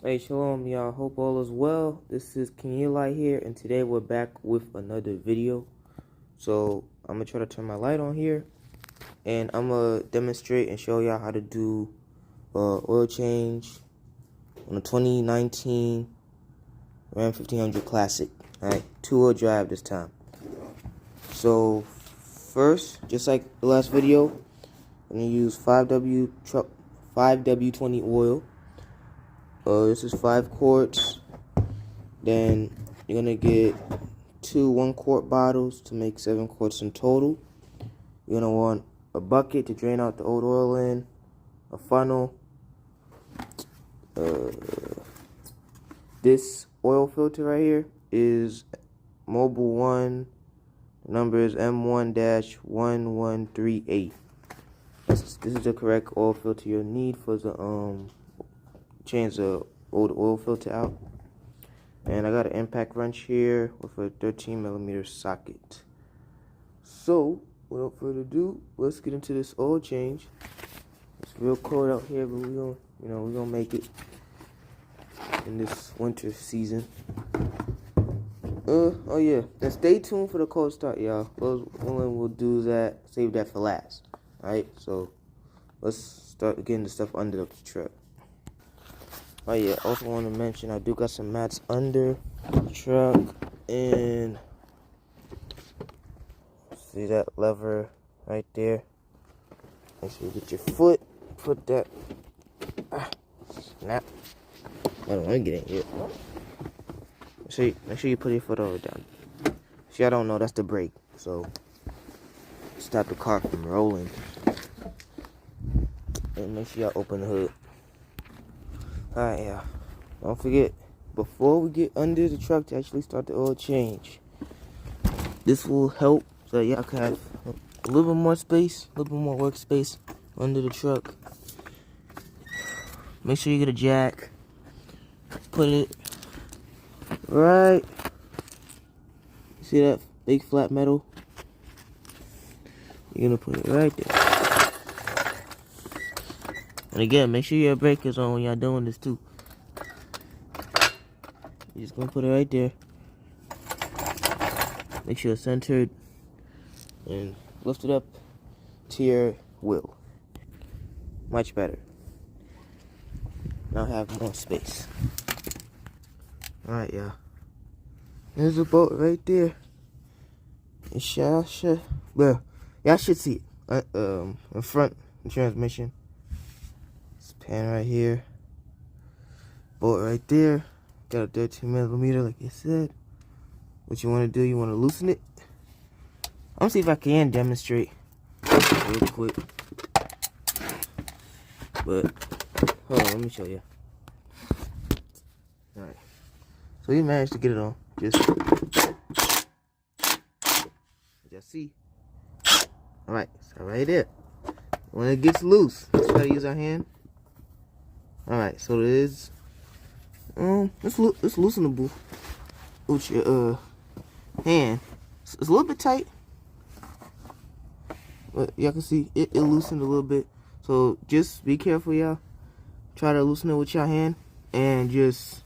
Hey, shalom, y'all. Hope all is well. This is Kenyali here, and today we're back with another video. So, I'm going to try to turn my light on here, and I'm going to demonstrate and show y'all how to do oil change on a 2019 Ram 1500 Classic. Alright, 2-wheel drive this time. So, first, just like the last video, I'm going to use 5W20 oil. This is 5 quarts. Then you're gonna get 2 1-quart bottles to make 7 quarts in total. You're gonna want a bucket to drain out the old oil in, a funnel, this oil filter right here is Mobil 1. The number is M1-1138. This is the correct oil filter you'll need for the change the old oil filter out. And I got an impact wrench here with a 13mm socket. So, without further ado, let's get into this oil change. It's real cold out here, but we're gonna make it in this winter season. Oh yeah, and stay tuned for the cold start, y'all. Those women will do that, save that for last. Alright, so let's start getting the stuff under the truck. Oh yeah, also want to mention I do got some mats under the truck, and see that lever right there. Make sure you get your foot, put that, snap. I don't want to get in here. Make sure you put your foot over down. See, I don't know, that's the brake, so stop the car from rolling. And make sure y'all open the hood. Alright, yeah. Don't forget, before we get under the truck to actually start the oil change, this will help so y'all can have a little bit more space, a little bit more workspace under the truck. Make sure you get a jack. Put it right. See that big flat metal? You're gonna put it right there. And again, make sure your breakers on when y'all doing this too. You're just gonna put it right there. Make sure it's centered. And lift it up to your wheel. Much better. Now have more space. Alright, y'all. There's a bolt right there. Y'all should see it. In front, the transmission. Pan right here, bolt right there, got a 13mm like I said. What you want to do, you want to loosen it. I'm gonna see if I can demonstrate real quick, but hold on, let me show you. Alright, so you managed to get it on, just see. Alright, so right there, when it gets loose, let's try to use our hand. Alright, so it is it's loosenable with your hand. It's a little bit tight, but y'all can see it loosened a little bit. So just be careful, y'all. Try to loosen it with your hand and just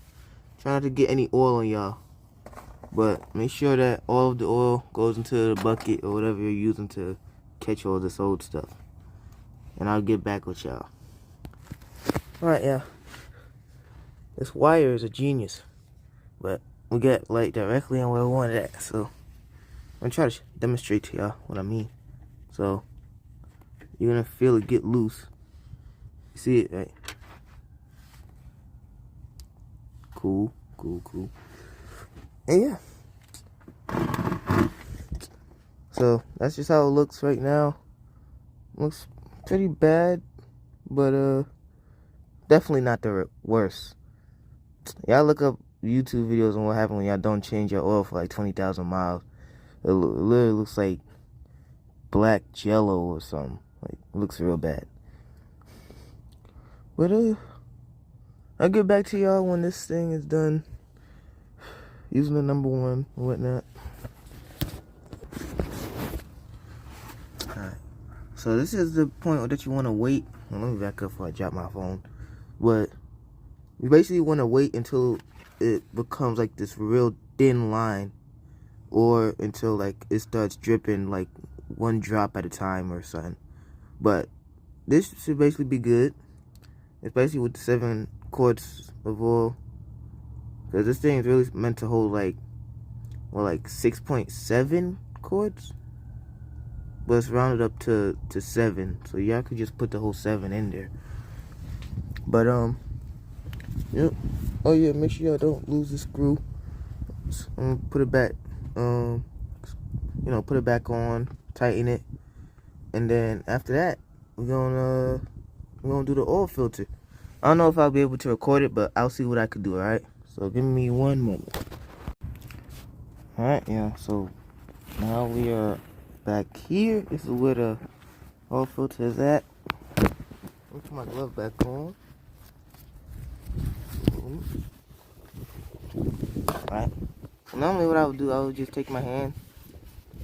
try not to get any oil on y'all. But make sure that all of the oil goes into the bucket or whatever you're using to catch all this old stuff. And I'll get back with y'all. Alright, yeah. This wire is a genius. But we got light directly on where we want it at. So I'm gonna try to demonstrate to y'all what I mean. So you're gonna feel it get loose. You see it, right? Cool. And yeah. So that's just how it looks right now. Looks pretty bad, but definitely not the worst. Y'all look up YouTube videos on what happens when y'all don't change your oil for like 20,000 miles. It literally looks like black jello or something. Like, it looks real bad. But I'll get back to y'all when this thing is done using the number 1 and whatnot. Alright. So this is the point that you want to wait. Let me back up before I drop my phone. But You basically want to wait until it becomes like this real thin line, or until like it starts dripping like one drop at a time or something. But this should basically be good, especially with the 7 quarts of oil, because this thing is really meant to hold like 6.7 quarts, but it's rounded up to 7, so y'all could just put the whole 7 in there. But yep. Oh yeah, make sure y'all don't lose the screw. Put it back, put it back on, tighten it, and then after that we're gonna do the oil filter. I don't know if I'll be able to record it, but I'll see what I could do. All right, so give me one moment. All right, yeah, so now we are back here. This is where the oil filter is at. Let me put my glove back on. Alright. Normally what I would do, I would just take my hand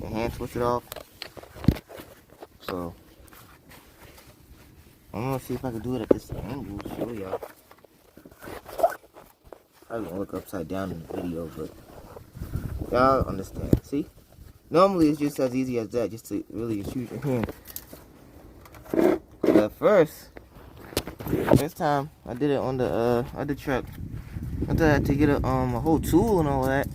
and hand twist it off. So I'm gonna see if I can do it at this angle to show y'all. Probably gonna look upside down in the video, but y'all understand. See? Normally it's just as easy as that, just to really just use your hand. But first, this time I did it on the other truck. I had to get a whole tool and all that.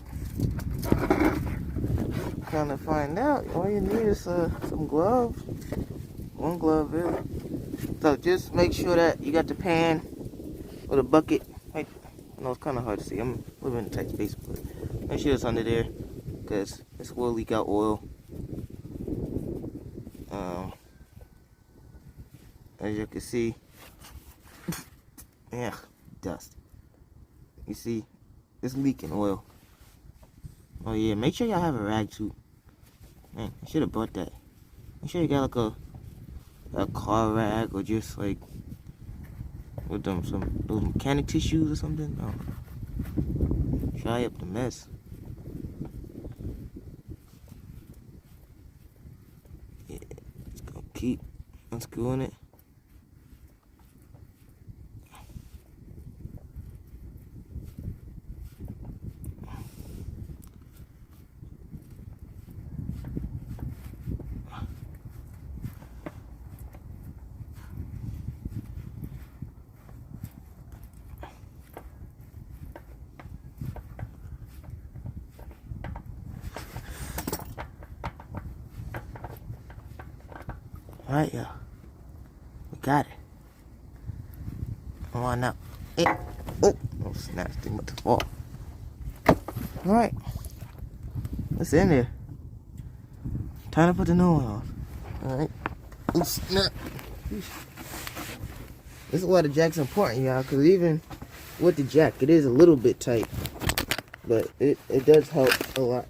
Kind of find out all you need is some gloves. One glove really. So just make sure that you got the pan or the bucket. I know it's kind of hard to see. I'm living in a tight space, but make sure it's under there, because this will leak out oil. As you can see, yeah, dust. You see, it's leaking oil. Oh yeah, make sure y'all have a rag too. Man, I should have bought that. Make sure you got like a car rag, or just like with those mechanic tissues or something. No. Dry up the mess. Yeah, just gonna keep unscrewing it. Alright, y'all. We got it. Come on now. Hey. Oh, snap. This thing about to fall. Alright. What's in there? Time to put the new one on. Alright. Oh, snap. This is why the jack's important, y'all, because even with the jack, it is a little bit tight. But it does help a lot.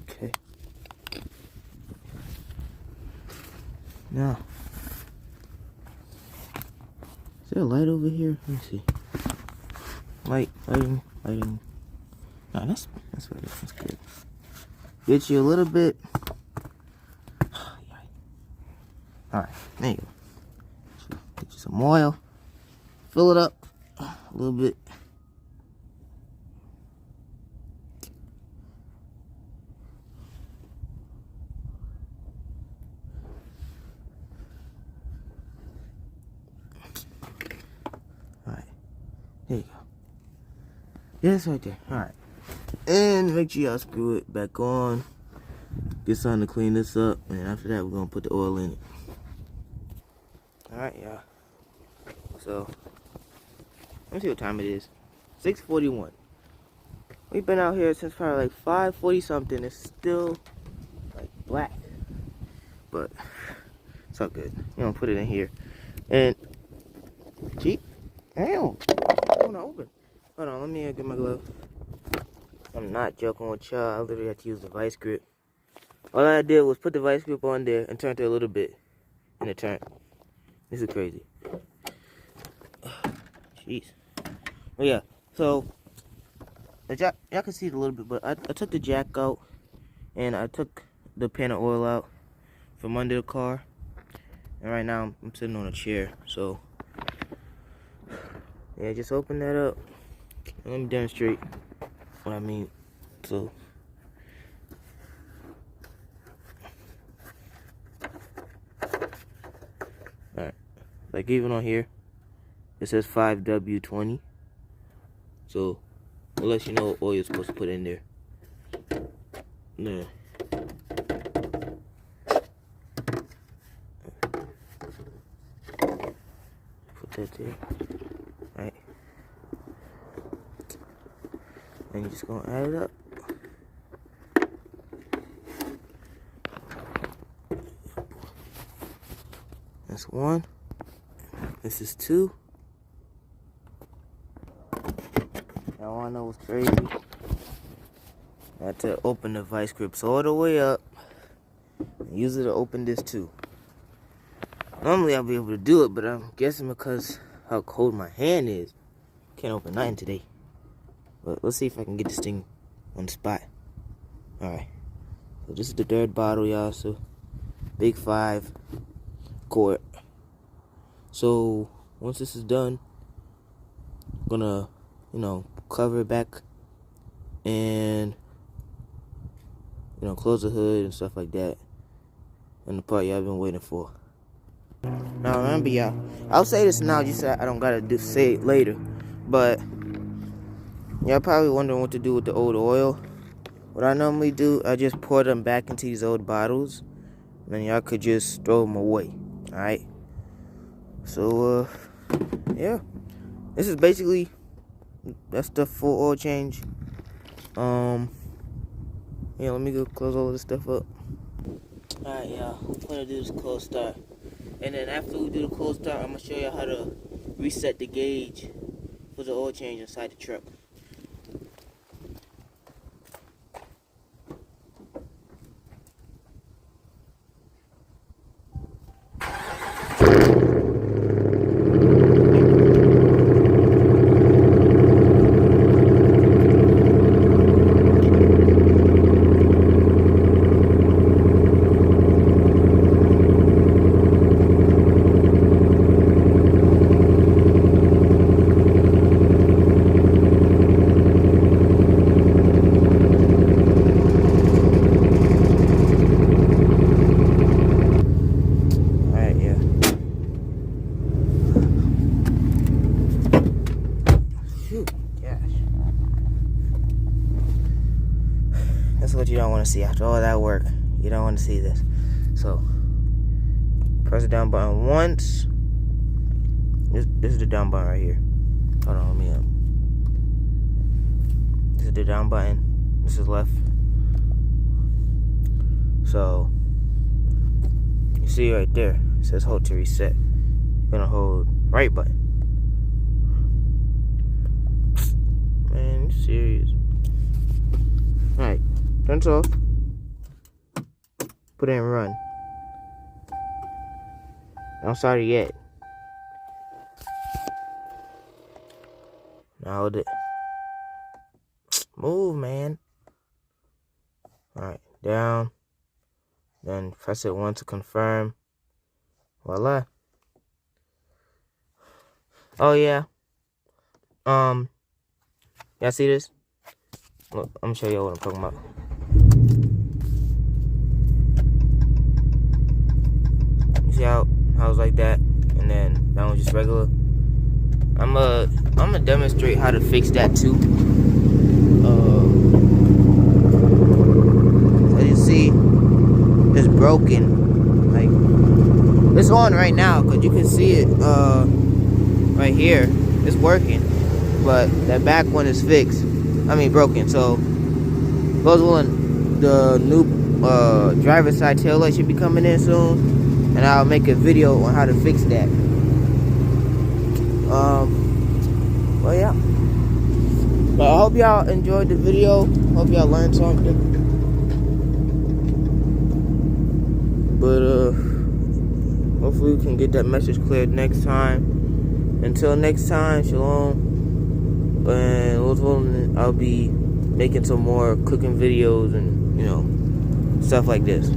Okay. Now, is there a light over here? Let me see. Lighting. No, that's what it is. That's good. Get you a little bit. Alright, there you go. Get you some oil. Fill it up a little bit. Alright, there you go. Yes, right there. Alright. And make sure y'all screw it back on. Get something to clean this up. And after that, we're going to put the oil in it. Alright, y'all. So, let me see what time it is. 6:41. We've been out here since probably like 5:40 something. It's still like black. But it's all good. You know, put it in here. And, gee, damn. It's not open. Hold on, let me get my glove. I'm not joking with y'all. I literally had to use the vice grip. All I did was put the vice grip on there and turn it a little bit. And it turned. This is crazy. Jeez. But yeah, so the jack, y'all can see it a little bit, but I took the jack out and I took the pan of oil out from under the car. And right now I'm sitting on a chair. So yeah, just open that up. And let me demonstrate what I mean. So alright. Like even on here, it says 5W20. So it lets you know what oil you're supposed to put in there. Yeah. Put that there. Right. And you're just gonna add it up. That's 1. This is 2. Y'all wanna know what's crazy? I had to open the vice grips all the way up. And use it to open this too. Normally I'll be able to do it, but I'm guessing because how cold my hand is, can't open nothing today. But let's see if I can get this thing on the spot. Alright. So this is the 3rd bottle, y'all. So big 5 quart. So once this is done, I'm gonna, cover it back and close the hood and stuff like that. And the part y'all been waiting for. Now remember, y'all, I'll say this now just so I don't gotta say it later. But y'all probably wondering what to do with the old oil. What I normally do, I just pour them back into these old bottles. And then y'all could just throw them away. Alright? So, yeah. This is basically, that's the full oil change. Yeah, let me go close all of this stuff up. Alright, y'all. We're gonna do this cold start. And then after we do the cold start, I'm gonna show you how to reset the gauge for the oil change inside the truck. That's what you don't want to see. After all that work, you don't want to see this. So, press the down button once. This is the down button right here. Hold on, let me This is the down button. This is left. So, you see right there, it says hold to reset. You're gonna hold right button. Man, you serious? Alright, turn it off. Put it in run. Don't start it yet. Now hold it. Move, man. Alright, down. Then press it once to confirm. Voila. Oh yeah. Y'all see this? Look, I'm gonna show y'all what I'm talking about. You see how it's like that, and then that one's just regular. I'm gonna demonstrate how to fix that too. As you see, it's broken. Like, it's on right now, cause you can see it right here. It's working, but that back one is fixed. I mean broken. So those one, the new driver's side tail light should be coming in soon, and I'll make a video on how to fix that. Well, yeah. But I hope y'all enjoyed the video. Hope y'all learned something. But hopefully we can get that message cleared next time. Until next time, shalom. And I'll be making some more cooking videos and stuff like this.